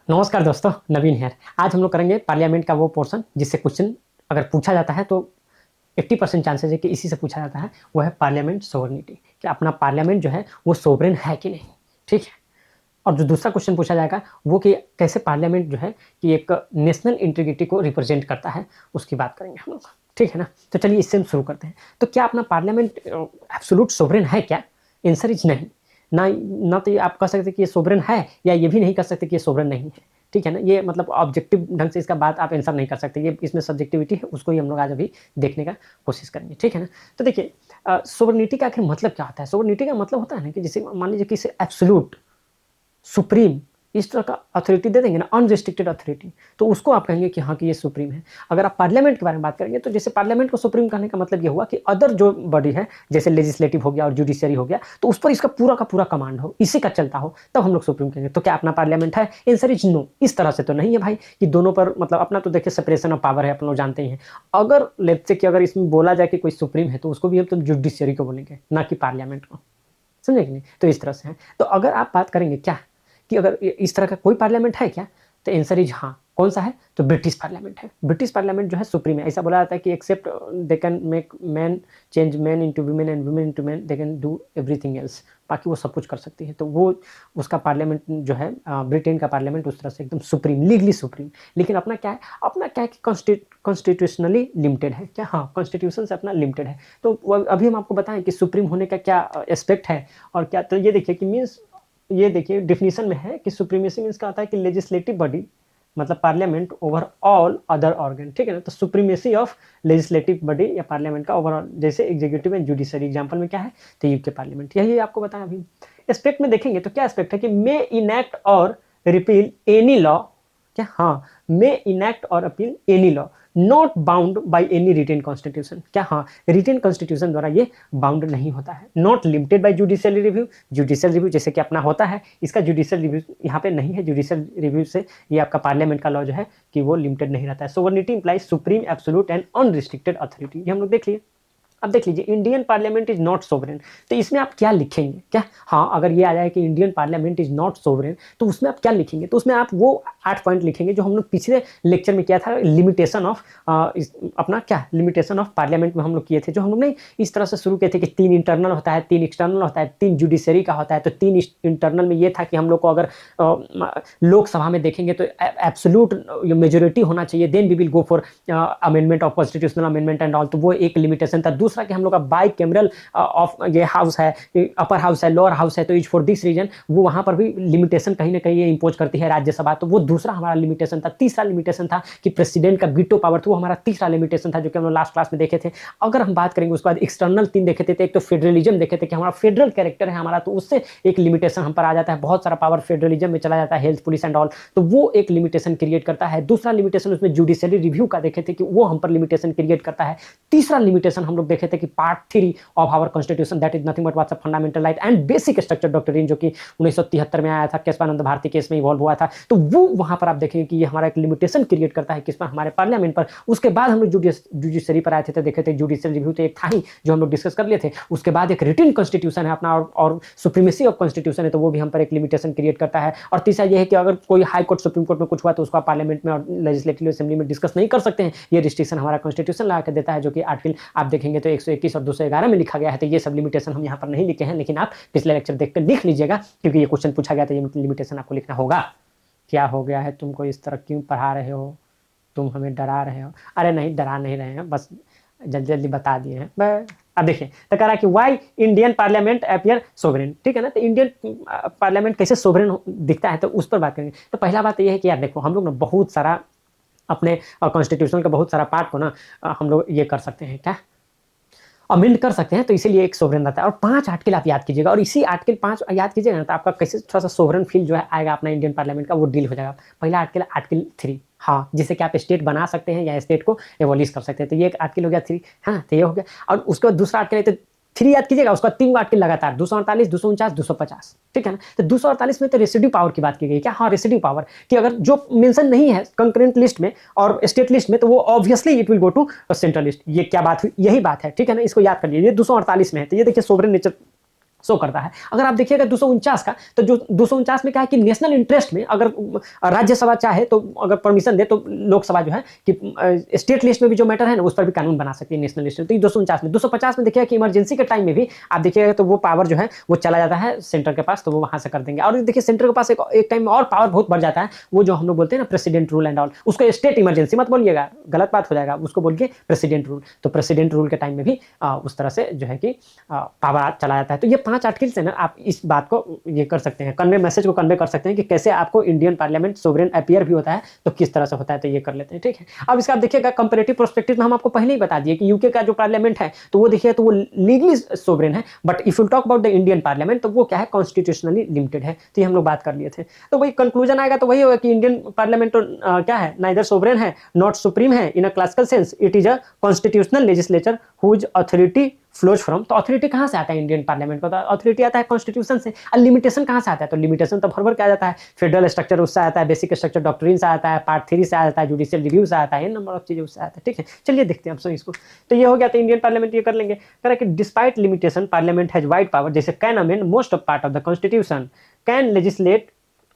नमस्कार दोस्तों, नवीन है। आज हम लोग करेंगे पार्लियामेंट का वो पोर्शन जिससे क्वेश्चन अगर पूछा जाता है तो 80% चांसेस है कि इसी से पूछा जाता है। वो है पार्लियामेंट सोवरेनिटी, कि अपना पार्लियामेंट जो है वो सोवरेन है कि नहीं। ठीक है। और जो दूसरा क्वेश्चन पूछा जाएगा वो कि कैसे पार्लियामेंट जो है कि एक नेशनल इंटीग्रिटी को रिप्रेजेंट करता है, उसकी बात करेंगे हम लोग। ठीक है ना। तो चलिए इससे हम शुरू करते हैं। तो क्या अपना पार्लियामेंट एब्सोल्यूट सोवरेन है क्या? आंसर इज नहीं। ना ना तो ये आप कह सकते कि ये सोवरेन है, या ये भी नहीं कह सकते कि ये सोवरेन नहीं है। ठीक है ना। ये मतलब ऑब्जेक्टिव ढंग से इसका बात आप आंसर नहीं कर सकते। ये इसमें सब्जेक्टिविटी है, उसको ही हम लोग आज अभी देखने का कोशिश करेंगे। ठीक है ना। तो देखिए, सोवरेनिटी का आखिर मतलब क्या होता है? सोवरेनिटी का मतलब होता है ना कि जैसे मान लीजिए किसी एब्सोल्यूट सुप्रीम इस तरह का अथॉरिटी दे देंगे ना, अनरिस्ट्रिक्टेड अथॉरिटी, तो उसको आप कहेंगे कि हाँ कि ये सुप्रीम है। अगर आप पार्लियामेंट के बारे में बात करेंगे तो जैसे पार्लियामेंट को सुप्रीम कहने का मतलब ये हुआ कि अदर जो बॉडी है, जैसे लेजिस्लेटिव हो गया और जुडिशरी हो गया, तो उस पर इसका पूरा का पूरा कमांड हो, इसी का चलता हो, तब हम लोग सुप्रीम कहेंगे। तो क्या अपना पार्लियामेंट है? Answer is no. इस तरह से तो नहीं है भाई कि दोनों पर मतलब अपना तो देखिए सेपरेशन ऑफ पावर है, अपन लोग जानते ही हैं। अगर लेट्स से कि अगर इसमें बोला जाए कि कोई सुप्रीम है तो उसको भी हम तो जुडिशरी को बोलेंगे, ना कि पार्लियामेंट को। समझे कि नहीं? तो इस तरह से है। तो अगर आप बात करेंगे क्या कि अगर इस तरह का कोई पार्लियामेंट है क्या, तो आंसर इज हाँ। कौन सा है? तो ब्रिटिश पार्लियामेंट है। ब्रिटिश पार्लियामेंट जो है सुप्रीम है। ऐसा बोला जाता है कि except they can make man change man into women and women into man, they can do everything else. बाकी वो सब कुछ कर सकती है। तो वो उसका पार्लियामेंट जो है ब्रिटेन का पार्लियामेंट उस तरह से एकदम सुप्रीम, लीगली सुप्रीम। लेकिन अपना क्या है? अपना क्या है कि कॉन्स्टिट्यूशनली लिमिटेड है। क्या? हाँ, कॉन्स्टिट्यूशन से अपना लिमिटेड है। तो अभी हम आपको बताएं कि सुप्रीम होने का क्या एस्पेक्ट है और क्या। तो ये देखिए कि मीन्स, ये देखिए डिफिनीशन में है कि सुप्रीमेसी मीन्स का आता है कि लेजिस्लेटिव बॉडी मतलब parliament over all other organ. ठीक है ना। तो सुप्रीमेसी ऑफ लेजिस्लेटिव बॉडी या पार्लियामेंट का ओवरऑल, जैसे एग्जीक्यूटिव एंड जुडिशरी एग्जांपल में क्या है, तो यूके पार्लियामेंट। यही आपको बताया। अभी एस्पेक्ट में देखेंगे तो क्या एस्पेक्ट है कि मे इनैक्ट और रिपील एनी लॉ। क्या? हाँ, मे इनैक्ट और appeal any law not bound by any written constitution. क्या? हाँ, रिटेन कॉन्स्टिट्यूशन द्वारा ये बाउंड नहीं होता है। Not limited by judicial review. Judicial review जैसे कि अपना होता है, इसका जुडिशियल रिव्यू यहाँ पे नहीं है। जुडिशियल रिव्यू से ये आपका पार्लियामेंट का लॉ जो है कि वो लिमिटेड नहीं रहता है। Sovereignty implies supreme absolute and unrestricted authority. ये हम लोग देख लिए। अब देख लीजिए, Indian parliament is not sovereign. तो इसमें आप क्या लिखेंगे? क्या? हाँ, अगर ये आ जाए कि Indian parliament is not sovereign, तो उसमें आप क्या लिखेंगे? तो उसमें आप वो 8 पॉइंट लिखेंगे जो हम लोग पिछले लेक्चर में किया था, लिमिटेशन ऑफ अपना क्या लिमिटेशन ऑफ पार्लियामेंट में हम लोग किए थे। जो हम लोग नहीं इस तरह से शुरू किए थे कि 3 इंटरनल होता है, 3 एक्सटर्नल होता है, 3 जुडिशरी का होता है। तो 3 इंटरनल में ये था कि हम लोग को अगर लोकसभा में देखेंगे तो एब्सोल्यूट मेजोरिटी होना चाहिए, then we will go for amendment of constitutional amendment and all. तो वो एक लिमिटेशन था। दूसरा कि हम लोग का बाई कैमरल ऑफ ये हाउस है, अपर हाउस है, लोअर हाउस है, तो इज फॉर दिस रीजन वो वहां पर भी लिमिटेशन कहीं ना कहीं ये इंपोज करती है राज्यसभा। तो वो दूसरा हमारा लिमिटेशन था। तीसरा लिमिटेशन था कि प्रेसिडेंट का वीटो पावर, तो वो हमारा तीसरा लिमिटेशन था जो कि हम लोग लास्ट क्लास में देखे थे। अगर हम बात करेंगे उसके बाद एक्सटर्नल 3 देखे थे। एक तो फेडरलिज्म देखे थे कि हमारा फेडरल कैरेक्टर है हमारा, तो उससे एक लिमिटेशन हम पर आ जाता है। बहुत सारा पावर फेडरलिज्म में चला जाता है, हेल्थ, पुलिस एंड ऑल। तो वो एक लिमिटेशन क्रिएट करता है। दूसरा लिमिटेशन उसमें जुडिशियरी रिव्यू का देखे थे कि वो हम पर लिमिटेशन क्रिएट करता है। तीसरा लिमिटेशन हम लोग देखे थे कि part 3 of our constitution, that is nothing but what's a fundamental right and basic structure doctrine, जो कि 1973 में आया था, केशवानंद भारती केस में इवॉल्व हुआ था। तो वो वहां पर आप देखेंगे कि ये हमारा एक लिमिटेशन क्रिएट करता है किस पर? हमारे पार्लियामेंट पर। उसके बाद हम लोग जुडिशरी पर आए थे, तो देखे थे जुडिशियल रिव्यू तो एक था ही जो हम लोग डिस्कस कर लिए थे। उसके बाद एक रिटन कॉन्स्टिट्यूशन है अपना और सुप्रीमेसी ऑफ कॉन्स्टिट्यूशन है, तो वो भी हम पर एक लिमिटेशन क्रिएट करता है। और तीसरा ये है कि अगर कोई हाई कोर्ट सुप्रीम कोर्ट में कुछ हुआ तो उसका पार्लियामेंट में और लेजिस्लेटिव असेंबली में डिस्कस नहीं कर सकते हैं। ये रिस्ट्रिक्शन हमारा कॉन्स्टिट्यूशन लगा के देता है, जो कि आर्टिकल आप देखेंगे तो 121 और 211 में लिखा गया है। तो ये सब लिमिटेशन हम यहाँ पर नहीं लिखे हैं, लेकिन आप पिछले लेक्चर देख कर लिख लीजिएगा, क्योंकि ये क्वेश्चन पूछा गया था। ये लिमिटेशन आपको लिखना होगा। क्या हो गया है तुमको? इस तरह क्यों पढ़ा रहे हो? तुम हमें डरा रहे हो? अरे नहीं, डरा नहीं रहे हैं, बस जल्दी जल्दी बता दिए हैं बस। अब देखिए, तो कह रहा कि why Indian parliament appear sovereign. ठीक है ना। तो इंडियन पार्लियामेंट कैसे सोवरेन दिखता है, तो उस पर बात करेंगे। तो पहला बात यह है कि यार देखो, हम लोग ना बहुत सारा अपने कॉन्स्टिट्यूशन का बहुत सारा पार्ट को ना हम लोग ये कर सकते हैं, क्या अमेंड कर सकते हैं। तो इसीलिए एक सोवरेन रहता है। और 5 आर्टिकल आप याद कीजिएगा, और इसी आर्टिकल 5 याद कीजिएगा ना, तो आपका कैसे थोड़ा सा सोवरेन फील जो है आएगा अपना इंडियन पार्लियामेंट का, वो डील हो जाएगा। पहला आर्टिकल, आर्टिकल 3, हाँ, जिससे कि आप स्टेट बना सकते हैं या स्टेट को एबॉलिश कर सकते हैं। तो ये एक आर्टिकल हो गया 3। हाँ, तो ये हो गया। और उसके बाद दूसरा आर्टिकल है तो 3 याद कीजिएगा। उसका 3 आर्टिकल लगातार 248, 249, 250। ठीक है ना। तो 248 में तो रेसिड्यू पावर की बात की गई। क्या? हाँ, रेसिड्यू पावर कि अगर जो मेंशन नहीं है कंकरेंट लिस्ट में और स्टेट लिस्ट में, तो वो obviously it will go to central list. ये क्या बात हुई? यही बात है। ठीक है ना। इसको याद कर लीजिए। 248 में है। तो ये देखिए सोवरेन नेचर शो करता है। अगर आप देखिएगा 249 का, तो जो 249 में क्या है कि नेशनल इंटरेस्ट में अगर राज्यसभा चाहे तो अगर परमिशन दे तो लोकसभा जो है कि स्टेट लिस्ट में भी जो मैटर है ना उस पर भी कानून बना सकती है नेशनल लिस्ट में। तो 249 में 250 में देखिएगा कि इमरजेंसी के टाइम में भी आप देखिएगा तो वो पावर जो है वो चला जाता है सेंटर के पास, तो वो वहां से कर देंगे। और देखिए सेंटर के पास एक टाइम में और पावर बहुत बढ़ जाता है, वो जो हम लोग बोलते हैं ना प्रेसिडेंट रूल एंड ऑल, उसको स्टेट इमरजेंसी मत बोलिएगा, गलत बात हो जाएगा, उसको बोलिए प्रेसिडेंट रूल। तो प्रेसिडेंट रूल के टाइम में भी उस तरह से जो है कि पावर चला जाता है। तो ये 5 आर्टिकल्स है ना, आप इस बात को ये कर सकते हैं, कन्वे मैसेज को कन्वे कर सकते हैं कि कैसे आपको इंडियन पार्लियामेंट सोवरेन अपीयर भी होता है तो किस तरह से होता है, तो ये कर लेते हैं। ठीक है, अब इसका आप देखिएगा कंपैरेटिव पर्सपेक्टिव में हम आपको पहले ही बता दिए कि यूके का जो पार्लियामेंट है तो वो देखिए तो वो लीगली सोवरेन है, but if you talk about the Indian parliament तो वो क्या है कॉन्स्टिट्यूशनली लिमिटेड है। तो ये हम लोग बात कर लिए थे। तो वही कंक्लूजन आएगा तो वही होगा कि इंडियन पार्लियामेंट तो क्या है, नाइदर सोवरेन है नॉट सुप्रीम है in a classical sense, it is a constitutional legislature whose authority flows from. तो अथॉरिटी कहाँ से आता है इंडियन पार्लियामेंट को, तो अथॉरिटी आता है कॉन्स्टिट्यूशन से। और लिमिटेशन कहाँ से आता है, तो लिमिटेशन तो भर क्या जाता है, फेडरल स्ट्रक्चर उससे आता है, बेसिक स्ट्रक्चर डॉक्ट्रिन से आता है, पार्ट 3 से आता है, जुडिशियल रिव्यू से आता है, नंबर ऑफ चीजें उससे आता है। ठीक है, चलिए देखते हैं अब इसको। तो ये हो गया, तो इंडियन पार्लियामेंट ये कर लेंगे। कह रहा कि despite limitation parliament has wide power, जैसे can amend most of part of the constitution, can legislate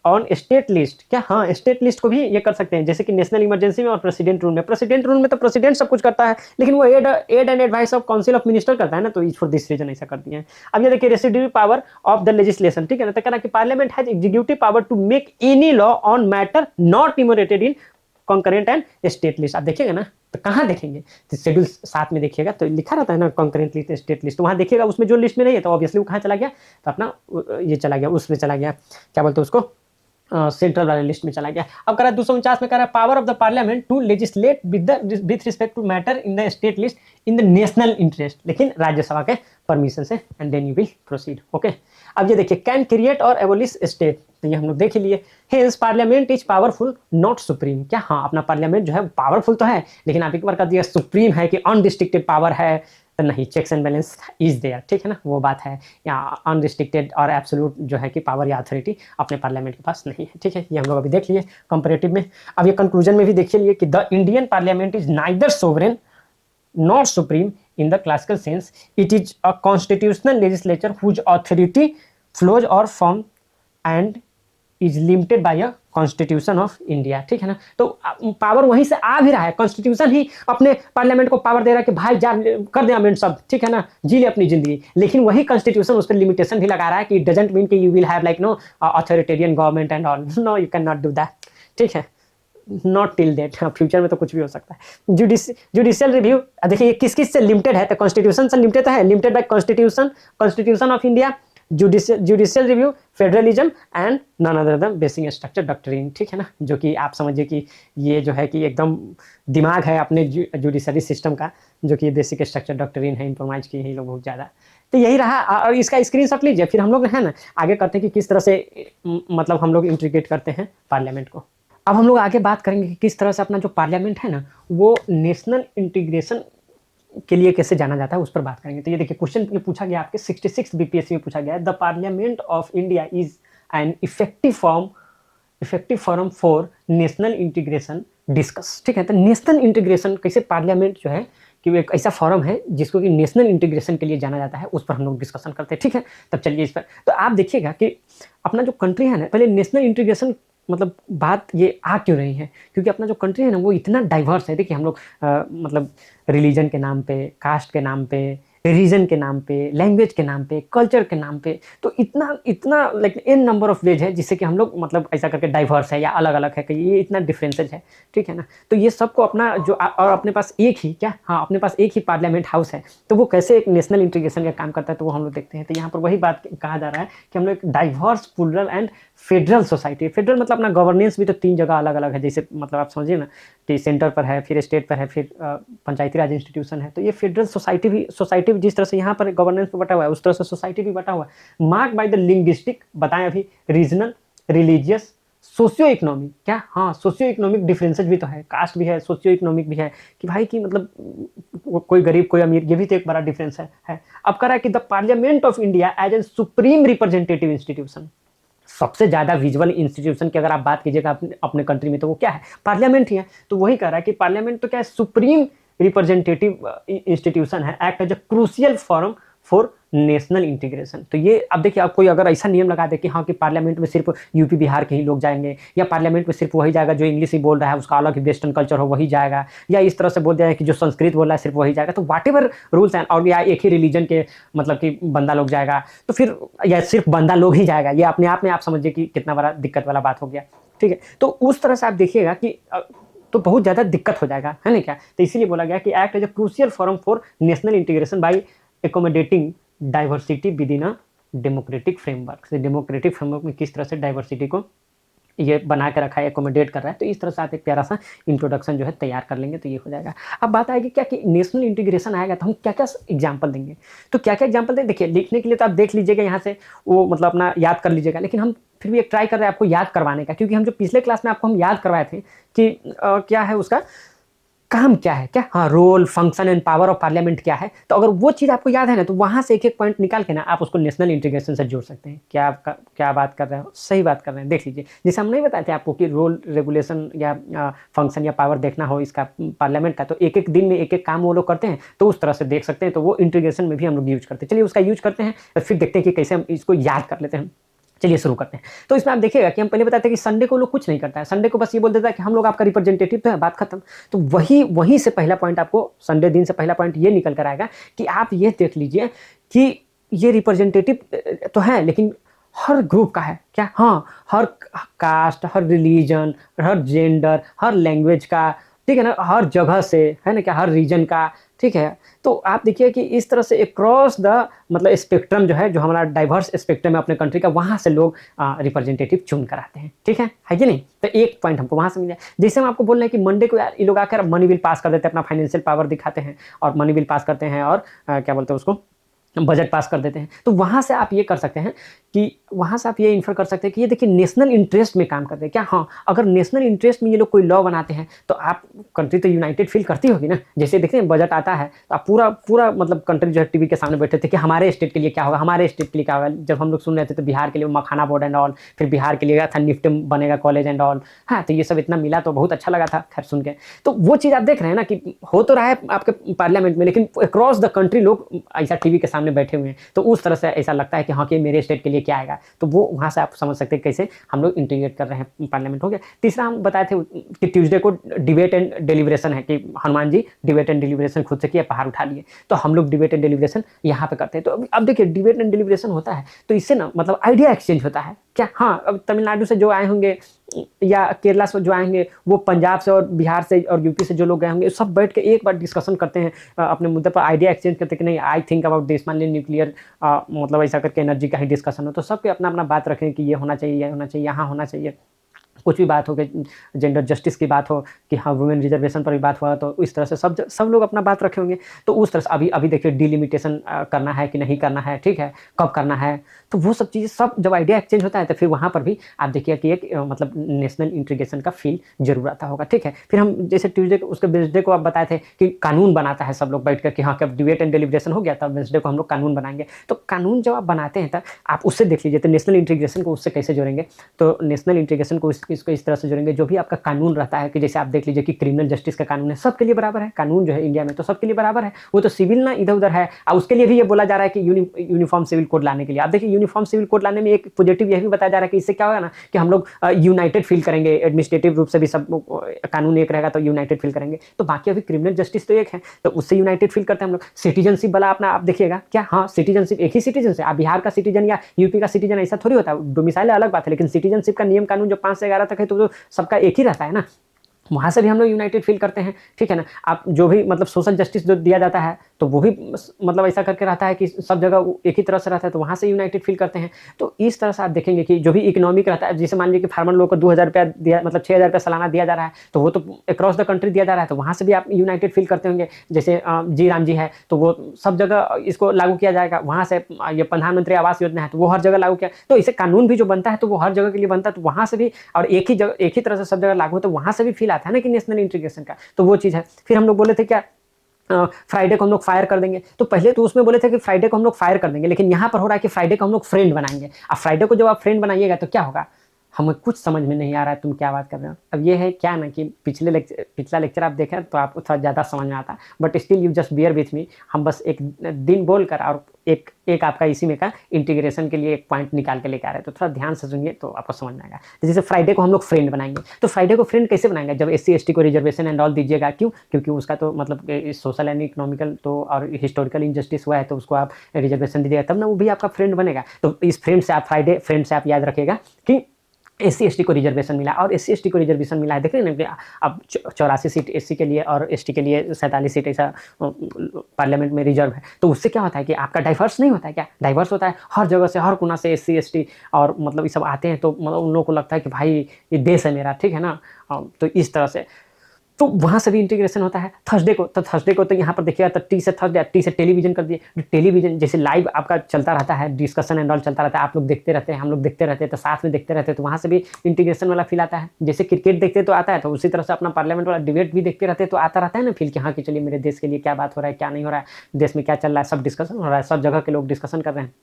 on state list. क्या, हाँ, स्टेट लिस्ट को भी ये कर सकते हैं, जैसे कि नेशनल इमरजेंसी में और प्रेसिडेंट रूल में। प्रेसिडेंट रूल में तो प्रेसिडेंट सब कुछ करता है, लेकिन वो aid and advice of council of minister करता है ना, तो फॉर दिस रीजन ऐसा कर दिए हैं। अब ये देखिए residue power of the legislation, ठीक है ना, तो कहना कि parliament has executive power to make any law on matter not enumerated in concurrent and state list. आप देखिएगा ना, तो कहाँ देखेंगे, तो शेड्यूल 7 में देखिएगा तो लिखा रहता है ना कॉन्करेंट लिस्ट स्टेट लिस्ट, तो वहाँ देखिएगा उसमें जो लिस्ट में नहीं है तो ऑब्वियसली वो कहाँ चला गया, तो अपना ये चला गया, उसमें चला गया, क्या बोलते हैं उसको, सेंट्रल वाले लिस्ट में चला गया। अब कह रहा है 249 में कह रहा है power of the parliament to legislate with respect to matter in the state list in the national interest, लेकिन राज्यसभा के परमिशन से, and then you will proceed. Okay, अब ये देखिए कैन क्रिएट और एबोलिश स्टेट, तो ये हम लोग देख लिए। Hence parliament is powerful not supreme. क्या, हाँ, अपना पार्लियामेंट जो है पावरफुल तो है, लेकिन आप एक बार कर दिया सुप्रीम है कि अनरिस्ट्रिक्टेड पावर है, तो नहीं, checks and balance is there. ठीक है ना, वो बात है, या अनरिस्ट्रिक्टेड और एब्सोल्यूट जो है कि पावर या अथॉरिटी अपने पार्लियामेंट के पास नहीं है। ठीक है, ये हम लोग अभी देख लिए कंपैरेटिव में। अब ये कंक्लूजन में भी देख लिए कि the Indian parliament is neither sovereign not supreme in the classical sense, it is a constitutional legislature whose authority flows or from and is limited by a constitution of India। ठीक है ना, तो power वहीं से आ भी रहा है, constitution ही अपने पार्लियामेंट को पावर दे रहा है कि भाई जा कर दे अमेंड सब, ठीक है ना, जी ले अपनी जिंदगी, लेकिन वही कॉन्स्टिट्यूशन उस पर लिमिटेशन भी लगा रहा है कि इट डजंट मीन कि you will have like no authoritarian government and all, no you can not do that. ठीक है, नॉट टिल डेट, फ्यूचर में तो कुछ भी हो सकता है। जुडिशियल रिव्यू देखिए किस किस से लिमिटेड है, तो कॉन्स्टिट्यूशन से लिमिटेड है, limited by constitution of India, judicial review, federalism and none other than basic structure doctrine. ठीक है ना, जो कि आप समझिए कि ये जो है कि एकदम दिमाग है अपने जुडिशरी सिस्टम का, जो कि बेसिक स्ट्रक्चर डॉक्ट्रिन है, इंप्रोमाइज की है लोग बहुत ज़्यादा। तो यही रहा, और इसका स्क्रीनशॉट लीजिए, फिर हम लोग है ना आगे करते हैं कि किस तरह से मतलब हम लोग इंटीग्रेट करते हैं पार्लियामेंट को। अब हम लोग आगे बात करेंगे कि किस तरह से अपना जो पार्लियामेंट है ना वो नेशनल इंटीग्रेशन के लिए कैसे जाना जाता है, उस पर बात करेंगे। तो ये देखिए क्वेश्चन ये पूछा गया आपके 66 बीपीएससी में पूछा गया है, the parliament of India is an effective form for national integration discuss. ठीक है, तो नेशनल इंटीग्रेशन कैसे पार्लियामेंट जो है कि वो एक ऐसा फॉरम है जिसको कि नेशनल इंटीग्रेशन के लिए जाना जाता है, उस पर हम लोग डिस्कशन करते हैं। ठीक है, तब चलिए इस पर, तो आप देखिएगा कि अपना जो कंट्री है ना, पहले नेशनल इंटीग्रेशन मतलब बात ये आ क्यों रही है, क्योंकि अपना जो कंट्री है ना वो इतना डाइवर्स है। देखिए हम लोग मतलब रिलीजन के नाम पे, कास्ट के नाम पे, रीजन के नाम पे, लैंग्वेज के नाम पे, कल्चर के नाम पे, तो इतना like an number of ways है जिससे कि हम लोग मतलब ऐसा करके डाइवर्स है या अलग अलग है कि ये इतना डिफरेंसेज है। ठीक है ना, तो ये सबको अपना जो और अपने पास एक ही क्या, हाँ, अपने पास एक ही पार्लियामेंट हाउस है, तो वो कैसे एक नेशनल इंटीग्रेशन का काम करता है, तो वो हम लोग देखते हैं। तो यहाँ पर वही बात कहा जा रहा है कि हम लोग एक diverse plural and federal society, federal मतलब अपना गवर्नेंस भी तो 3 जगह अलग अलग है, जैसे मतलब आप समझिए ना कि सेंटर पर है, फिर स्टेट पर है, फिर पंचायती राज इंस्टीट्यूशन है, तो ये फेडरल सोसाइटी भी जिस तरह से यहाँ पर गवर्नेंस पे बटा हुआ है उस तरह से सोसाइटी भी बटा हुआ है, मार्क बाय द लिंग्विस्टिक, बताएं अभी, रीजनल, रिलीजियस, सोशियो इकोनॉमिक, क्या, हाँ, सोशियो इकोनॉमिक डिफरेंसेज भी तो है, कास्ट भी है, सोशियो इकोनॉमिक भी है कि भाई कि मतलब कोई गरीब कोई अमीर, ये भी तो एक बड़ा डिफरेंस है। अब कह रहा है कि the parliament of India as an supreme representative institution, सबसे ज्यादा विजुअल इंस्टीट्यूशन की अगर आप बात कीजिएगा अपने कंट्री में तो वो क्या है, पार्लियामेंट ही है। तो वही कह रहा है कि पार्लियामेंट तो क्या है, सुप्रीम रिप्रेजेंटेटिव इंस्टीट्यूशन है, act as a crucial forum for national integration. तो ये अब देखिए, अब कोई अगर ऐसा नियम लगा दे कि हाँ, कि पार्लियामेंट में सिर्फ यूपी बिहार के ही लोग जाएंगे, या पार्लियामेंट में सिर्फ वही जाएगा जो इंग्लिश ही बोल रहा है, उसका अलग ही वेस्टर्न कल्चर हो वही जाएगा, या इस तरह से बोल दिया है कि जो संस्कृत बोल रहा है सिर्फ वही जाएगा, तो वाट एवर रूल्स एंड, और या एक ही रिलीजन के मतलब कि बंदा लोग जाएगा, तो फिर या सिर्फ बंदा लोग ही जाएगा, ये अपने आप में आप समझिए कि कितना बड़ा दिक्कत वाला बात हो गया। ठीक है, तो उस तरह से आप देखिएगा कि तो बहुत ज़्यादा दिक्कत हो जाएगा, है ना क्या। तो इसीलिए बोला गया कि act as a crucial forum for national integration by accommodating diversity with in a democratic framework. से डेमोक्रेटिक फ्रेमवर्क में किस तरह से डाइवर्सिटी को ये बना के रखा है, एकोमोडेट कर रहा है। तो इस तरह से आप एक प्यारा सा इंट्रोडक्शन जो है तैयार कर लेंगे तो ये हो जाएगा। अब बात आएगी क्या कि नेशनल इंटीग्रेशन आएगा तो हम क्या क्या एग्जाम्पल देंगे। तो क्या क्या एग्जाम्पल दें, देखिए लिखने के लिए तो आप देख लीजिएगा यहाँ से, वो मतलब अपना याद कर लीजिएगा, लेकिन हम फिर भी एक ट्राई कर रहे हैं आपको याद करवाने का, क्योंकि हम जो पिछले क्लास में आपको हम याद करवाए थे कि क्या है उसका काम क्या है, क्या हाँ role function and power of parliament क्या है। तो अगर वो चीज़ आपको याद है ना, तो वहाँ से एक एक पॉइंट निकाल के ना आप उसको नेशनल इंटीग्रेशन से जोड़ सकते हैं। क्या बात कर रहे हो, सही बात कर रहे हैं। देख लीजिए, जैसे हम नहीं बताए थे आपको कि रोल रेगुलेशन या फंक्शन या पावर देखना हो इसका पार्लियामेंट का, तो एक एक दिन में एक एक काम वो लोग करते हैं, तो उस तरह से देख सकते हैं। तो वो इंटीग्रेशन में भी हम लोग यूज करते हैं। चलिए उसका यूज करते हैं और फिर देखते हैं कि कैसे हम इसको याद कर लेते हैं। चलिए शुरू करते हैं। तो इसमें आप देखिएगा कि हम पहले बताते हैं कि संडे को लोग कुछ नहीं करता है, संडे को बस ये बोल देता है कि हम लोग आपका रिप्रेजेंटेटिव तो है, बात खत्म। तो वहीं से पहला पॉइंट आपको संडे दिन से पहला पॉइंट ये निकल कर आएगा कि आप ये देख लीजिए कि ये रिप्रेजेंटेटिव तो है, लेकिन हर ग्रुप का है क्या, हाँ हर कास्ट, हर रिलीजन, हर जेंडर, हर लैंग्वेज का, ठीक है ना, हर जगह से, है ना क्या, हर रीजन का, ठीक है। तो आप देखिए कि इस तरह से अक्रॉस द मतलब स्पेक्ट्रम जो है, जो हमारा डाइवर्स स्पेक्ट्रम है अपने कंट्री का, वहाँ से लोग रिप्रेजेंटेटिव चुन कर आते हैं, ठीक है कि नहीं। तो एक पॉइंट हमको वहाँ से मिल जाए। जैसे हम आपको बोल रहे हैं कि मंडे को यार ये लोग आकर मनी बिल पास कर देते हैं, अपना फाइनेंशियल पावर दिखाते हैं और मनी बिल पास करते हैं, और क्या बोलते हैं उसको, बजट पास कर देते हैं। तो वहाँ से आप ये कर सकते हैं कि वहाँ से आप ये इन्फर कर सकते हैं कि ये देखिए नेशनल इंटरेस्ट में काम करते हैं क्या। हाँ, अगर नेशनल इंटरेस्ट में ये लोग कोई लॉ बनाते हैं तो आप कंट्री तो यूनाइटेड फील करती होगी ना। जैसे देखते हैं बजट आता है तो आप पूरा पूरा मतलब कंट्री जो है टीवी के सामने बैठे थे कि हमारे स्टेट के लिए क्या होगा, हमारे स्टेट के लिए क्या होगा। जब हम लोग सुन रहे थे तो बिहार के लिए मखाना बोर्ड एंड ऑल, फिर बिहार के लिए था निफ्ट बनेगा कॉलेज एंड ऑल। हाँ, तो ये सब इतना मिला तो बहुत अच्छा लगा था खैर सुन के। तो वो चीज़ आप देख रहे हैं ना कि हो तो रहा है आपके पार्लियामेंट में, लेकिन अक्रॉस द कंट्री लोग ऐसा टीवी के सामने बैठे हुए हैं। तो उस तरह से ऐसा लगता है कि हाँ कि मेरे स्टेट के लिए क्या आएगा। तो वो वहाँ से आप समझ सकते हैं कैसे हम लोग इंटीग्रेट कर रहे हैं पार्लियामेंट। हो गया। तीसरा हम बताए थे कि ट्यूसडे को डिबेट एंड डिलीब्रेशन है, कि हनुमान जी डिबेट एंड डिलीब्रेशन खुद से किया, पहाड़ उठा लिए। तो हम लोग डिबेट एंड डिलीब्रेशन यहाँ पे करते हैं। तो अब देखिए डिबेट एंड डिलीब्रेशन होता है तो इससे ना मतलब आइडिया एक्सचेंज होता है क्या। हाँ, अब तमिलनाडु से जो आए होंगे या केरला से जो आएंगे, वो पंजाब से और बिहार से और यूपी से जो लोग गए होंगे, सब बैठ के एक बार डिस्कशन करते हैं अपने मुद्दे पर, आइडिया एक्सचेंज करते हैं कि नहीं आई थिंक अबाउट दिस, मान लीजिए न्यूक्लियर मतलब ऐसा करके एनर्जी का ही डिस्कशन हो, तो सबके अपना अपना बात रखें कि ये होना चाहिए, ये होना चाहिए, यहाँ होना चाहिए। कुछ भी बात हो कि जेंडर जस्टिस की बात हो कि हाँ वुमेन रिजर्वेशन पर भी बात हुआ, तो इस तरह से सब लोग अपना बात रखे होंगे। तो उस तरह से अभी देखिए डिलिमिटेशन करना है कि नहीं करना है, ठीक है, कब करना है, तो वो सब चीज़ें सब जब आइडिया एक्सचेंज होता है तो फिर वहाँ पर भी आप देखिए कि एक मतलब नेशनल इंटीग्रेशन का फील जरूर आता होगा, ठीक है। फिर हम जैसे ट्यूजडे को उसके वेडनेसडे को आप बताए थे कि कानून बनाता है सब लोग बैठ कर कि हाँ कब डिबेट एंड डिलिब्रेशन हो गया तब वेडनेसडे को हम लोग कानून बनाएंगे। तो कानून जब आप बनाते हैं तब आप उससे देख लीजिए तो नेशनल इंटीग्रेशन को उससे कैसे जोड़ेंगे। तो नेशनल इंटीग्रेशन को इसको इस तरह से जोड़ेंगे, जो भी आपका कानून रहता है कि जैसे आप देख लीजिए कि क्रिमिनल जस्टिस का कानून है, सबके लिए बराबर है। कानून जो है इंडिया में तो सबके लिए बराबर है, वो तो सिविल ना इधर उधर है। और उसके लिए भी ये बोला जा रहा है कि यूनिफॉर्म सिविल कोड लाने के लिए, आप देखिए यूनिफॉर्म सिविल कोड लाने में एक पॉजिटिव यह भी बताया जा रहा है कि इससे क्या होगा ना कि हम लोग यूनाइटेड फील करेंगे, एडमिनिस्ट्रेटिव रूप से भी सब कानून एक रहेगा तो यूनाइटेड फील करेंगे। तो बाकी अभी क्रिमिनल जस्टिस तो एक है तो उससे यूनाइटेड फील करते हैं हम लोग। सिटीजनशिप वाला अपना आप देखिएगा क्या, हाँ सिटीजनशिप एक ही सिटीजन से, आप बिहार का सिटीजन या यूपी का सिटीजन ऐसा थोड़ी होता है, डोमिसाइल अलग बात है, लेकिन सिटीजनशिप का नियम कानून जो 5 से 11 तक है तो सबका एक ही रहता है ना, वहाँ से भी हम लोग यूनाइटेड फील करते हैं, ठीक है ना। आप जो भी मतलब सोशल जस्टिस जो दिया जाता है तो वो भी मतलब ऐसा करके रहता है कि सब जगह एक ही तरह से रहता है, तो वहाँ से यूनाइटेड फील करते हैं। तो इस तरह से आप देखेंगे कि जो भी इकोनॉमिक रहता है, जैसे मान लीजिए कि फार्मर लोग को 2000 रुपया दिया, मतलब 6000 रुपया सालाना दिया जा रहा है, तो वो तो अक्रॉस द कंट्री दिया जा रहा है, तो वहाँ से भी आप यूनाइटेड फील करते होंगे। जैसे जी राम जी है तो वो सब जगह इसको लागू किया जाएगा, वहाँ से ये प्रधानमंत्री आवास योजना है तो वो हर जगह लागू किया। तो इसे कानून भी जो बनता है तो वो हर जगह के लिए बनता है, तो वहाँ से भी और एक ही तरह से सब जगह लागू, तो वहाँ से भी फील आता है ना कि नेशनल इंटीग्रेशन का। तो वो चीज़ है। फिर हम लोग बोले थे क्या फ्राइडे को हम लोग फायर कर देंगे, तो पहले तो उसमें बोले थे कि फ्राइडे को हम लोग फायर कर देंगे, लेकिन यहाँ पर हो रहा है कि फ्राइडे को हम लोग फ्रेंड बनाएंगे। अब फ्राइडे को जब आप फ्रेंड बनाइएगा तो क्या होगा, हमें कुछ समझ में नहीं आ रहा है, तुम क्या बात कर रहे हो। अब ये है क्या ना कि पिछला लेक्चर आप देखें तो आपको थोड़ा ज़्यादा समझ में आता है, but still you just beer with me. हम बस एक दिन बोलकर और एक एक आपका इसी में का इंटीग्रेशन के लिए एक पॉइंट निकाल के लेके आ रहे हैं, तो थोड़ा ध्यान से सुनिए तो आपको समझ में आएगा। तो जैसे फ्राइडे को हम लोग फ्रेंड बनाएंगे, तो फ्राइडे को फ्रेंड कैसे बनाएंगे, जब SC ST को रिजर्वेशन एंड ऑल दीजिएगा, क्यों, क्योंकि उसका तो मतलब सोशल एंड इकोनॉमिकल तो और हिस्टोरिकल इंजस्टिस हुआ है, तो उसको आप रिजर्वेशन दीजिएगा, तब ना वो भी आपका फ्रेंड बनेगा। तो इस फ्रेंड से आप फ्रेंड से आप याद रखिएगा कि SC ST को रिजर्वेशन मिला, और SC ST को रिजर्वेशन मिला है, देख रहे हैं ना, अब 84 सीट SC के लिए और ST के लिए 47 सीट ऐसा पार्लियामेंट में रिजर्व है। तो उससे क्या होता है कि आपका डाइवर्स नहीं होता है, क्या डाइवर्स होता है, हर जगह से हर कोना से SC ST और मतलब ये सब आते हैं, तो मतलब उन लोगों को लगता है कि भाई ये देश है मेरा, ठीक है ना। तो इस तरह से तो वहाँ से भी इंटीग्रेशन होता है। थर्सडे को तो यहाँ पर देखिएगा, तो टी से थर्सडे, टी से टेलीविजन कर दिए। टेलीविजन जैसे लाइव आपका चलता रहता है, डिस्कशन एंड ऑल चलता रहता है, आप लोग देखते रहते हैं, हम लोग देखते रहते हैं, तो साथ में देखते रहते हैं, तो वहाँ से भी इंटीग्रेशन वाला फील आता है। जैसे क्रिकेट देखते तो आता है, तो उसी तरह से अपना पार्लियामेंट वाला डिबेट भी देखते रहते हैं, तो आता रहता है ना फील कि हाँ कि चलिए मेरे देश के लिए क्या बात हो रहा है, क्या नहीं हो रहा है, देश में क्या चल रहा है, सब डिस्कशन हो रहा है, सब जगह के लोग डिस्कशन कर रहे हैं,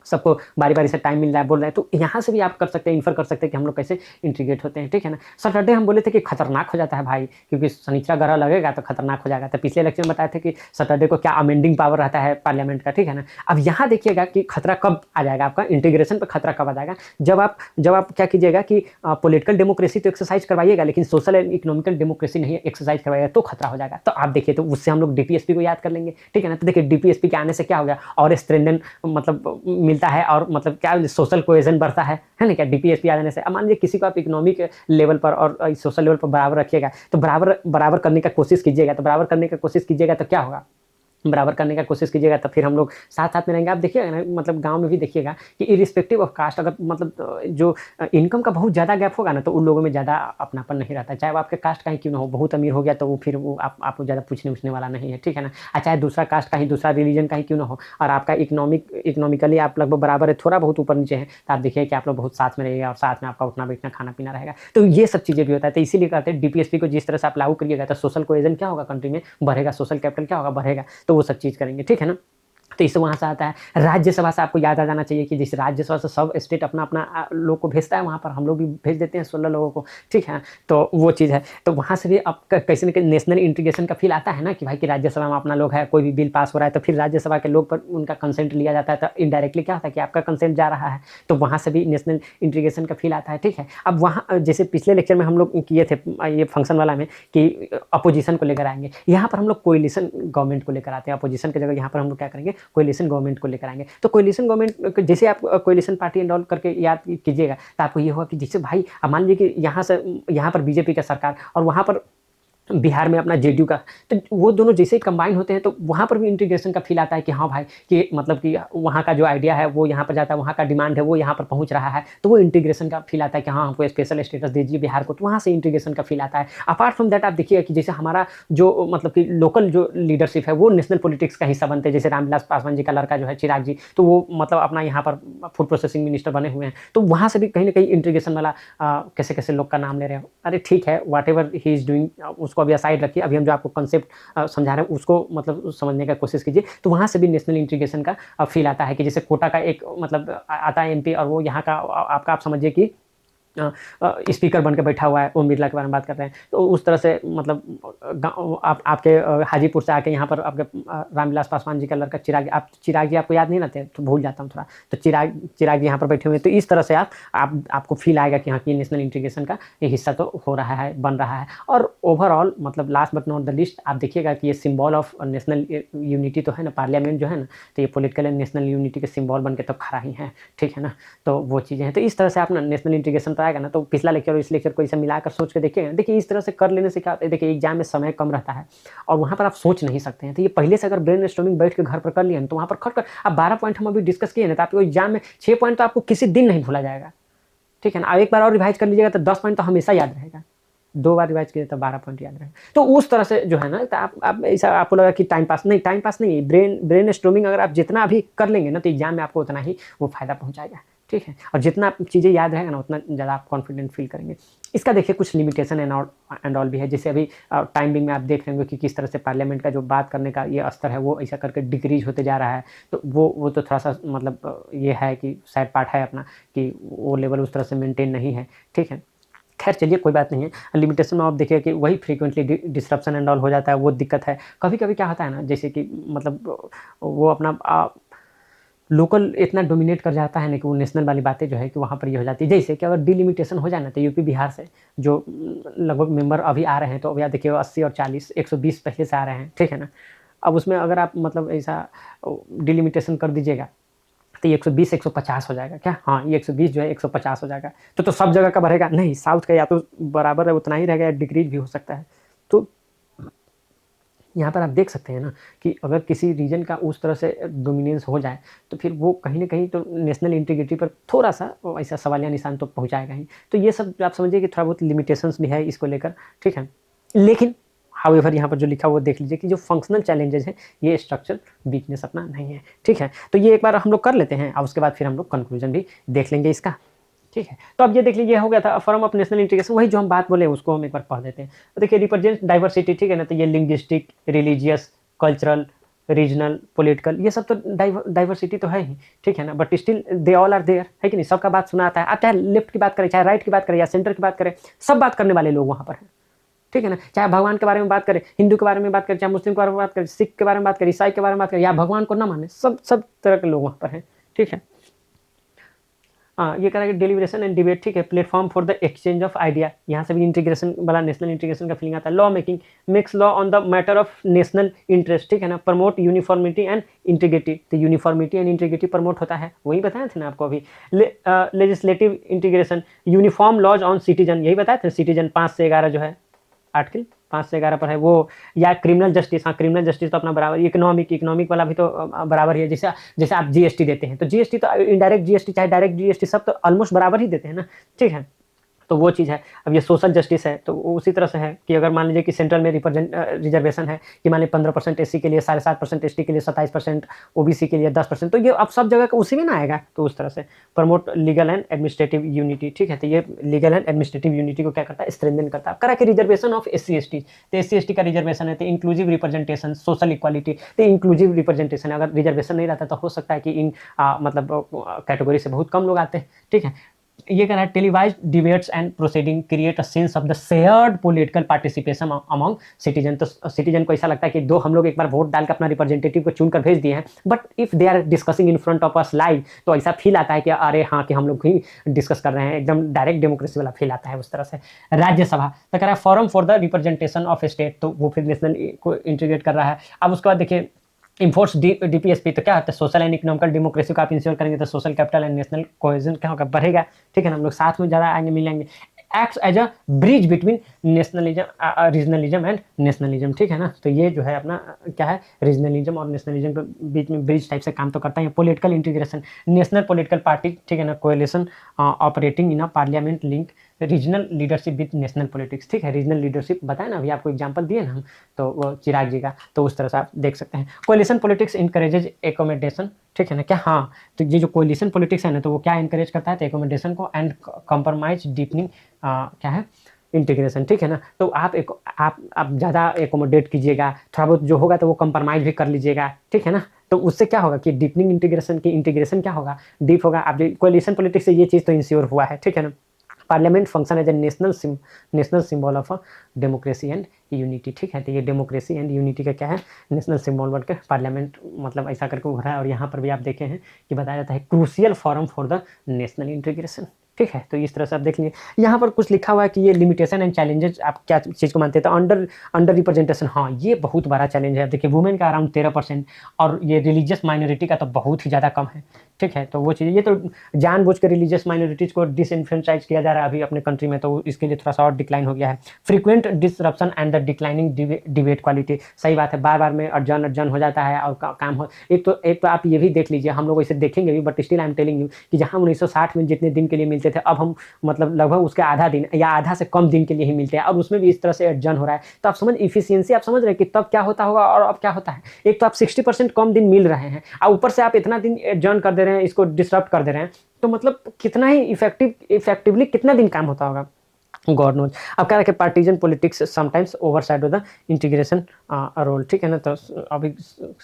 सबको बारी-बारी से टाइम मिल रहा है, बोल रहे हैं, तो यहाँ से भी आप कर सकते हैं, इन्फर कर सकते हैं कि हम लोग कैसे इंटीग्रेट होते हैं, ठीक है ना। सैटरडे हम बोले थे कि खतरनाक हो जाता है भाई, क्योंकि शनिचरा ग्रह लगेगा तो खतरनाक हो जाएगा। तो पिछले लेक्चर में बताए थे कि सैटरडे को क्या अमेंडिंग पावर रहता है पार्लियामेंट का, ठीक है ना। अब यहाँ देखिएगा कि खतरा कब आ जाएगा, आपका इंटीग्रेशन पर खतरा कब आ जाएगा, जब आप क्या कीजिएगा कि पॉलिटिकल डेमोक्रेसी तो एक्सरसाइज करवाइएगा, लेकिन सोशल एंड इकोनॉमिकल डेमोक्रेसी नहीं एक्सरसाइज करवाइएगा, तो खतरा हो जाएगा। तो आप देखिए, तो उससे हम लोग DPSP को याद कर लेंगे, ठीक है ना। तो देखिए DPSP के आने से क्या हो गया, और स्ट्रेंथन मतलब मिलता है, और मतलब क्या सोशल कोहेजन बढ़ता है ना। क्या DPSP आ जाने से, अब मान लीजिए किसी को आप इकोनॉमिक लेवल पर और सोशल लेवल पर बराबर रखिएगा, तो बराबर करने का कोशिश कीजिएगा, तो बराबर करने का कोशिश कीजिएगा तो क्या होगा, बराबर करने का कोशिश कीजिएगा, तो फिर हम लोग साथ-साथ में रहेंगे। आप देखिएगा ना, मतलब गाँव में भी देखिएगा कि इर्रिस्पेक्टिव ऑफ कास्ट, अगर मतलब जो इनकम का बहुत ज़्यादा गैप होगा ना, तो उन लोगों में ज़्यादा अपनापन नहीं रहता है। चाहे वो आपके कास्ट का ही क्यों ना हो, बहुत अमीर हो गया तो वो फिर वो आपको ज़्यादा पूछने-वूछने वाला नहीं है, ठीक है ना। चाहे दूसरा कास्ट का ही, दूसरा रिलीजन का ही क्यों ना हो, और आपका इकोनॉमिकली आप लगभग बराबर है, थोड़ा बहुत ऊपर-नीचे है, तो आप देखिए कि आप लोग बहुत साथ में रहिएगा, और साथ में आपका उठना-बैठना, खाना-पीना रहेगा। तो ये सब चीज़ें भी होता है। तो इसीलिए कहते हैं DPSP को जिस तरह से आप लागू करिएगा, तो सोशल कोहेजन क्या होगा, कंट्री में बढ़ेगा, सोशल कैपिटल क्या होगा, बढ़ेगा। तो वो सब चीज़ करेंगे, ठीक है ना। तो इससे वहाँ से आता है। राज्यसभा से आपको याद आ जाना चाहिए कि जिस राज्यसभा से सब स्टेट अपना-अपना लोग को भेजता है, वहाँ पर हम लोग भी भेज देते हैं 16 लोगों को, ठीक है। तो वो चीज़ है। तो वहाँ से भी अब कैसे न कैसे नेशनल इंटीग्रेशन का फ़ील आता है ना, कि भाई कि राज्यसभा में अपना लोग है, कोई भी बिल पास हो रहा है, तो फिर राज्यसभा के लोग पर उनका कंसेंट लिया जाता है, तो इनडायरेक्टली क्या होता है कि आपका कंसेंट जा रहा है, तो वहाँ से भी नेशनल इंटीग्रेशन का फ़ील आता है, ठीक है। अब वहाँ जैसे पिछले लेक्चर में हम लोग किए थे ये फंक्शन वाला में, कि अपोजिशन को लेकर आएँगे, यहाँ पर हम लोग कोएलिशन गवर्नमेंट को लेकर आते हैं। अपोजिशन की जगह यहाँ पर हम लोग क्या करेंगे, कोएलिशन गवर्नमेंट को लेकर आएँगे। तो कोएलिशन गवर्नमेंट जैसे आप कोएलिशन पार्टी एंड ऑल करके याद कीजिएगा, तो आपको ये होगा कि जैसे भाई अब मान लीजिए कि यहाँ पर बीजेपी का सरकार, और वहाँ पर बिहार में अपना जेडीयू का, तो वो दोनों जैसे ही कंबाइन होते हैं, तो वहाँ पर भी इंटीग्रेशन का फ़ील आता है कि हाँ भाई, कि मतलब कि वहाँ का जो आइडिया है वो यहाँ पर जाता है, वहाँ का डिमांड है वो यहाँ पर पहुँच रहा है, तो वो इंटीग्रेशन का फ़ील आता है कि हाँ हमको स्पेशल स्टेटस दीजिए बिहार को, तो वहाँ से इंटीग्रेशन का फ़ील आता है। अपार्ट फ्रॉम दैट आप देखिएगा कि जैसे हमारा जो मतलब कि लोकल जो लीडरशिप है वो नेशनल पॉलिटिक्स का हिस्सा बनते हैं। जैसे रामविलास पासवान जी का लड़का जो है चिराग जी, तो वो मतलब अपना यहाँ पर फूड प्रोसेसिंग मिनिस्टर बने हुए हैं, तो वहाँ से भी कहीं न कहीं इंटीग्रेशन वाला कैसे-कैसे लोग का नाम ले रहे हो। अरे ठीक है, व्हाटएवर ही इज़ डूइंग उसको अभी असाइड रखिए। अभी हम जो आपको कॉन्सेप्ट समझा रहे हैं उसको मतलब समझने का कोशिश कीजिए। तो वहाँ से भी नेशनल इंटीग्रेशन का फ़ील आता है कि जैसे कोटा का एक मतलब आता है MP, और वो यहाँ का आपका आप समझिए कि स्पीकर बन के बैठा हुआ है, ओम बिरला के बारे में बात कर रहे हैं। तो उस तरह से मतलब गाँव आपके हाजीपुर से आके यहाँ पर आपके रामविलास पासवान जी का लड़का चिराग जी आपको याद नहीं रहते, तो भूल जाता हूँ थोड़ा। तो चिराग जी यहाँ पर बैठे हुए हैं। तो इस तरह से आपको फ़ील आएगा कि हाँ कि नेशनल इंटीग्रेशन का ये हिस्सा तो हो रहा है, बन रहा है। और ओवरऑल मतलब last but not the least आप देखिएगा कि ये सिंबल ऑफ नेशनल यूनिटी तो है ना, पार्लियामेंट जो है ना, तो ये पॉलिटिकल एंड नेशनल यूनिटी के सिंबल बन के तब खड़ा ही है, ठीक है ना। तो वो चीज़ें हैं। तो इस तरह से आप ना नेशनल इंटीग्रेशन आएगा ना, तो पिछला लेक्चर और इस लेक्चर को इसे मिलाकर सोच के देखिएगा। देखिए इस तरह से कर लेने से क्या होता है, देखिए एग्जाम में समय कम रहता है और वहाँ पर आप सोच नहीं सकते हैं। तो ये पहले से अगर ब्रेनस्टॉर्मिंग बैठ के घर पर कर लिया तो वहाँ पर खट कर आप 12 पॉइंट हम अभी डिस्कस किए ना, तो आपको एग्जाम में 6 पॉइंट तो आपको किसी दिन नहीं भूला जाएगा, ठीक है ना। एक बार और रिवाइज कर लीजिएगा तो 10 पॉइंट तो हमेशा याद रहेगा, 2 बार रिवाइज कीजिए तो 12 पॉइंट याद रहेगा। तो उस तरह से जो है ना, तो आप ऐसा आपको लगा कि टाइम पास नहीं, ब्रेनस्टॉर्मिंग अगर आप जितना अभी कर लेंगे ना, तो एग्जाम में आपको उतना ही वो फायदा पहुँचाएगा। ठीक है। और जितना चीज़ें याद रहेगा ना उतना ज़्यादा आप कॉन्फिडेंट फील करेंगे। इसका देखिए कुछ लिमिटेशन एंड ऑल भी है, जैसे अभी टाइमिंग में आप देख रहे होंगे कि किस तरह से पार्लियामेंट का जो बात करने का ये स्तर है वो ऐसा करके डिक्रीज होते जा रहा है। तो वो तो थोड़ा सा मतलब ये है कि सैड पार्ट है अपना कि वो लेवल उस तरह से मेंटेन नहीं है, ठीक है। खैर चलिए कोई बात नहीं है। लिमिटेशन में आप देखिए कि वही फ्रीक्वेंटली डिसरप्शन एंड ऑल हो जाता है, वो दिक्कत है। कभी-कभी क्या होता है ना, जैसे कि मतलब वो अपना लोकल इतना डोमिनेट कर जाता है ना कि वो नेशनल वाली बातें जो है कि वहाँ पर ये हो जाती है। जैसे कि अगर डिलिमिटेशन हो जाए ना तो यूपी बिहार से जो लगभग मेंबर अभी आ रहे हैं, तो अभी आप देखिए 80 और 40 120 पहले से आ रहे हैं, ठीक है ना। अब उसमें अगर आप मतलब ऐसा डिलिमिटेशन कर दीजिएगा तो ये 120 150 हो जाएगा क्या? हाँ, ये 120 जो है 150 हो जाएगा। तो सब जगह का बढ़ेगा? नहीं, साउथ का या तो बराबर है उतना ही रहेगा या डिक्रीज भी हो सकता है। तो यहाँ पर आप देख सकते हैं ना कि अगर किसी रीजन का उस तरह से डोमिनेंस हो जाए तो फिर वो कहीं न कहीं तो नेशनल इंटीग्रिटी पर थोड़ा-सा ऐसा सवालिया निशान तो पहुँचाएगा ही। तो ये सब आप समझिए कि थोड़ा बहुत लिमिटेशंस भी है इसको लेकर, ठीक है। लेकिन हाउएवर यहाँ पर जो लिखा हुआ देख लीजिए कि जो फंक्शनल चैलेंजेज़ हैं, ये स्ट्रक्चरल वीकनेस अपना नहीं है, ठीक है। तो ये एक बार हम लोग कर लेते हैं और उसके बाद फिर हम लोग कंक्लूजन भी देख लेंगे इसका। ठीक है, तो अब ये देख लीजिए हो गया था फॉर्म ऑफ नेशनल इंटीग्रेशन, वही जो हम बात बोले उसको हम एक बार पढ़ देते हैं। तो देखिए रिप्रेजेंट डाइवर्सिटी, ठीक है ना, तो ये linguistic, religious, cultural, regional, political, ये सब तो डाइवर्सिटी तो है ही, ठीक है ना, but still they all are there, है कि नहीं, सबका बात सुना आता है। आप चाहे लेफ्ट की बात करें, चाहे राइट की बात करें या सेंटर की बात करें, सब बात करने वाले लोग वहाँ पर हैं, ठीक है ना। चाहे भगवान के बारे में बात करें, हिंदू के बारे में बात करें, चाहे मुस्लिम के बारे में बात करें, सिख के बारे में बात करें, ईसाई के बारे में बात करें या भगवान को ना माने, सब तरह के लोग वहाँ पर हैं, ठीक है। ये कह रहा है कि डेलिब्रेशन एंड डिबेट, ठीक है, platform for the exchange of idea, यहाँ से भी इंटीग्रेशन वाला नेशनल इंटीग्रेशन का फीलिंग आता है। Law making makes law on the matter of national interest, ठीक है ना, प्रमोट यूनिफॉर्मिटी एंड इंटीग्रिटी, तो यूनिफॉर्मिटी एंड इंटीग्रिटी प्रमोट होता है, वही बताया थे ना आपको अभी। Legislative integration, uniform laws on citizen, यही बताया थे, सिटीजन 5 से 11 जो है आर्टिकल 5 से 11 पर है वो। या क्रिमिनल जस्टिस, हाँ क्रिमिनल जस्टिस तो अपना बराबर, इकोनॉमिक वाला भी तो बराबर ही है। जैसे जैसे आप जीएसटी देते हैं तो जीएसटी तो इनडायरेक्ट जीएसटी चाहे डायरेक्ट जीएसटी सब तो ऑलमोस्ट बराबर ही देते हैं ना, ठीक है। तो वो चीज़ है। अब ये सोशल जस्टिस है तो उसी तरह से है कि अगर मान लीजिए कि सेंट्रल में रिजर्वेशन है कि मान लीजिए 15% एससी के लिए, 7.5% एसटी के लिए, 27% ओबीसी के लिए, 10%, तो ये अब सब जगह का उसी में ना आएगा। तो उस तरह से promote legal and administrative unity, ठीक है, तो ये लीगल एंड एडमिनिस्ट्रेटिव यूनिटी को क्या करता है, स्ट्रेंथन करता है। करा कि रिजर्वेशन ऑफ एससी एसटी, तो एससी एसटी का रिजर्वेशन है तो इंक्लूसिव रिप्रेजेंटेशन, सोशल इक्वालिटी, तो इंक्लूसिव रिप्रेजेंटेशन, अगर रिजर्वेशन नहीं रहता तो हो सकता है कि इन मतलब कैटेगरी से बहुत कम लोग आते हैं, ठीक है। ये कह रहा है televised debates and proceeding create a sense of the shared political participation among citizen, तो सिटीजन को ऐसा लगता है कि दो हम लोग एक बार वोट डाल के अपना रिप्रेजेंटेटिव को चुनकर भेज दिए हैं, but if they are discussing in front of us live, तो ऐसा फील आता है कि अरे हाँ कि हम लोग ही डिस्कस कर रहे हैं, एकदम डायरेक्ट डेमोक्रेसी वाला फील आता है उस तरह से। राज्यसभा तो कह रहा है forum for the representation of state, तो वो फिर नेशनल को इंटीग्रेट कर रहा है। अब उसके बाद देखिए इन्फोर्स डीपीएसपी, तो क्या होता है, सोशल एंड इकोनॉमिकल डेमोक्रेसी को आप इंश्योर करेंगे तो social capital and national cohesion क्या होगा, बढ़ेगा, ठीक है ना, हम लोग साथ में ज़्यादा आएंगे, मिलेंगे। Acts as a bridge between nationalism regionalism and nationalism, ठीक है ना, तो ये जो है अपना क्या है, रीजनलिज्म और नेशनलिज्म के बीच में ब्रिज टाइप से काम तो करता है। Political integration, national political party, ठीक है ना, coalition operating in a parliament link regional leadership with national politics, ठीक है, रीजनल लीडरशिप बताया ना अभी आपको एग्जांपल दिए ना हम, तो वो चिराग जी का, तो उस तरह से आप देख सकते हैं। कोलिशन पॉलिटिक्स इनकरेजेज एकोमोडेशन, ठीक है ना, क्या, हाँ, तो ये जो कोलिशन पॉलिटिक्स है ना तो वो क्या इनकरेज करता है, तो एकोमोडेशन को एंड कंप्रोमाइज डीपनिंग क्या है, इंटीग्रेशन, ठीक है ना। तो आप ज़्यादा एकोमोडेट कीजिएगा, थोड़ा बहुत जो होगा तो वो कंप्रोमाइज़ भी कर लीजिएगा, ठीक है ना। तो उससे क्या होगा कि डीपनिंग इंटीग्रेशन की इंटीग्रेशन क्या होगा, डीप होगा। आप कोलिशन पॉलिटिक्स से ये चीज़ तो इंश्योर हुआ है, ठीक है ना। Parliament function as a national symbol of democracy and unity, ठीक है, तो ये डेमोक्रेसी एंड यूनिटी का क्या है, नेशनल सिंबल बन के पार्लियामेंट मतलब ऐसा करके उभरा है। और यहाँ पर भी आप देखे हैं कि बताया जाता है crucial forum for the national integration, ठीक है। तो इस तरह से आप देख लीजिए यहाँ पर कुछ लिखा हुआ है कि ये लिमिटेशन एंड चैलेंजेस आप क्या चीज़ को मानते हैं, तो अंडर रिप्रेजेंटेशन, हाँ ये बहुत बड़ा चैलेंज है। देखिए वुमेन का अराउंड 13% और ये रिलीजियस माइनॉरिटी का तो बहुत ही ज़्यादा कम है, ठीक है। तो वो चीज़ ये तो जानबूझ के रिलीजियस माइनॉरिटीज़ को डिसइनफ्रेंचाइज किया जा रहा है अभी अपने कंट्री में, तो इसके लिए थोड़ा सा और डिक्लाइन हो गया है। Frequent disruption and the declining debate quality, सही बात है, बार बार में अर्जन हो जाता है और काम हो। एक तो आप ये भी देख लीजिए, हम लोग इसे देखेंगे भी, but still I am telling you कि जहाँ 1960 में जितने दिन के लिए मिलते थे, अब हम मतलब लगभग उसके आधा दिन या आधा से कम दिन के लिए ही मिलते हैं, और उसमें भी इस तरह से अर्जन हो रहा है। तो आप समझ इफिशियंसी, आप समझ रहे हैं कि तब क्या होता होगा और अब क्या होता है। एक तो आप 60% कम दिन मिल रहे हैं और ऊपर से आप इतना दिन अर्जन कर दे रहे हैं रहे हैं, इसको डिसरप्ट कर दे रहे हैं, तो मतलब कितना ही इफेक्टिवली कितना दिन काम होता होगा, गॉड नोज। अब कह रहा है कि partisan politics sometimes overshadow the integration role, ठीक है ना। तो अभी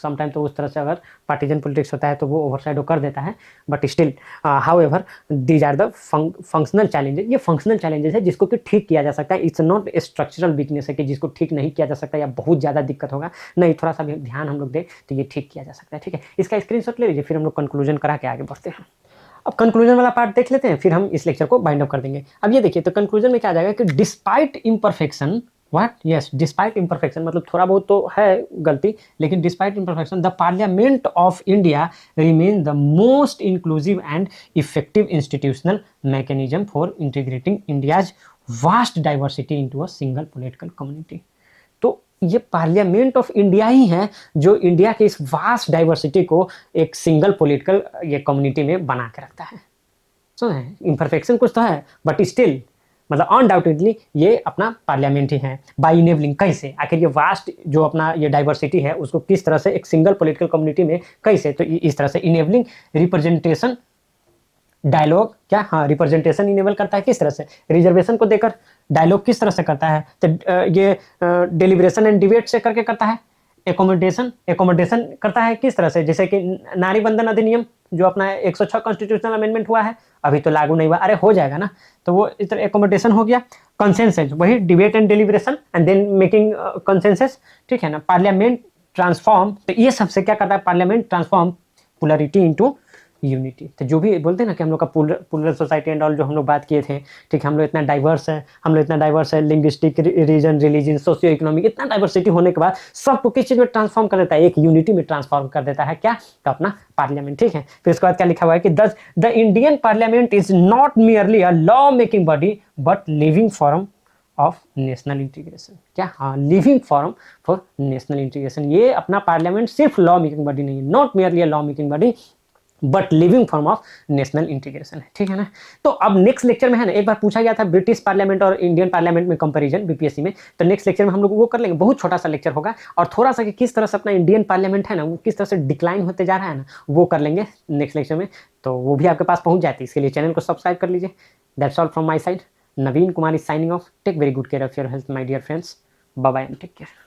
समटाइम तो उस तरह से अगर पार्टीजन पॉलिटिक्स होता है तो वो ओवरशैडो कर देता है, but still however these are the functional challenges. ये फंक्शनल चैलेंजेस है जिसको कि ठीक किया जा सकता है। इट्स नॉट स्ट्रक्चरल वीकनेस है कि जिसको ठीक नहीं किया जा सकता या बहुत ज़्यादा दिक्कत होगा, नहीं, थोड़ा सा भी ध्यान हम लोग दें तो ये ठीक किया जा सकता है, ठीक है। इसका स्क्रीनशॉट ले लीजिए, फिर हम लोग कंक्लूजन करा के आगे बढ़ते हैं। अब कंक्लूजन वाला पार्ट देख लेते हैं, फिर हम इस लेक्चर को बाइंड अप कर देंगे। अब ये देखिए, तो कंक्लूजन में क्या आ जाएगा कि despite imperfection, what, yes, despite imperfection मतलब थोड़ा बहुत तो है गलती, लेकिन despite imperfection the parliament of India remain the most inclusive and effective institutional mechanism for integrating India's vast diversity into a single political community. तो ये पार्लियामेंट ऑफ इंडिया ही है जो इंडिया के इस वास्ट डाइवर्सिटी को एक सिंगल पॉलिटिकल ये community में बना के रखता है। सुन, इम्परफेक्शन कुछ तो है, बट स्टिल मतलब अनडाउटेडली ये अपना पार्लियामेंट ही है। बाई इनेबलिंग, कैसे, आखिर ये वास्ट जो अपना ये डाइवर्सिटी है उसको किस तरह से एक सिंगल पॉलिटिकल कम्युनिटी में कैसे, तो इस तरह से इनेबलिंग रिप्रेजेंटेशन डायलॉग, क्या, हाँ, रिप्रेजेंटेशन इनेबल करता है किस तरह से, रिजर्वेशन को देकर डायलॉग किस तरह से करता है, तो ये डिलिब्रेशन एंड डिबेट से करके करता है, एकोमोडेशन करता है किस तरह से, जैसे कि नारी बंधन अधिनियम जो अपना 106 कॉन्स्टिट्यूशनल अमेंडमेंट हुआ है, अभी तो लागू नहीं हुआ, अरे हो जाएगा ना, तो वो इस तरह एकोमोडेशन हो गया। कंसेंसस, वही debate and deliberation and then making consensus, ठीक है ना। पार्लियामेंट ट्रांसफॉर्म, तो ये सबसे क्या करता है, parliament transform polarity into unity. तो जो भी बोलते हैं ना कि हम लोग का पुलर सोसाइटी एंड ऑल जो हम लोग बात किए थे, ठीक है, हम लोग इतना डाइवर्स है, linguistic, region, religion, socio economic, इतना डाइवर्सिटी होने के बाद सबको किस चीज़ में ट्रांसफॉर्म कर देता है, एक यूनिटी में ट्रांसफॉर्म कर देता है, क्या, तो अपना पार्लियामेंट, ठीक है। फिर उसके बाद क्या लिखा हुआ है कि the Indian parliament is not merely a law making body but living form of national integration, क्या, हाँ, living form for national integration. ये अपना पार्लियामेंट सिर्फ लॉ मेकिंग बॉडी नहीं है, not merely a law making body but living form of national integration है, ठीक है ना। तो अब नेक्स्ट लेक्चर में है ना, एक बार पूछा गया था ब्रिटिश पार्लियामेंट और इंडियन पार्लियामेंट में कंपैरिजन बीपीएससी में, तो नेक्स्ट लेक्चर में हम लोग वो कर लेंगे, बहुत छोटा सा लेक्चर होगा, और थोड़ा सा कि किस तरह से अपना इंडियन पार्लियामेंट है ना वो किस तरह से डिक्लाइन होते जा रहा है ना, वो कर लेंगे नेक्स्ट लेक्चर में, तो वो भी आपके पास पहुंच जाती है। इसके लिए चैनल को सब्सक्राइब कर लीजिए। That's all from my side, Naveen Kumar is signing off. Take very good care of your health my dear friends, bye bye and take care.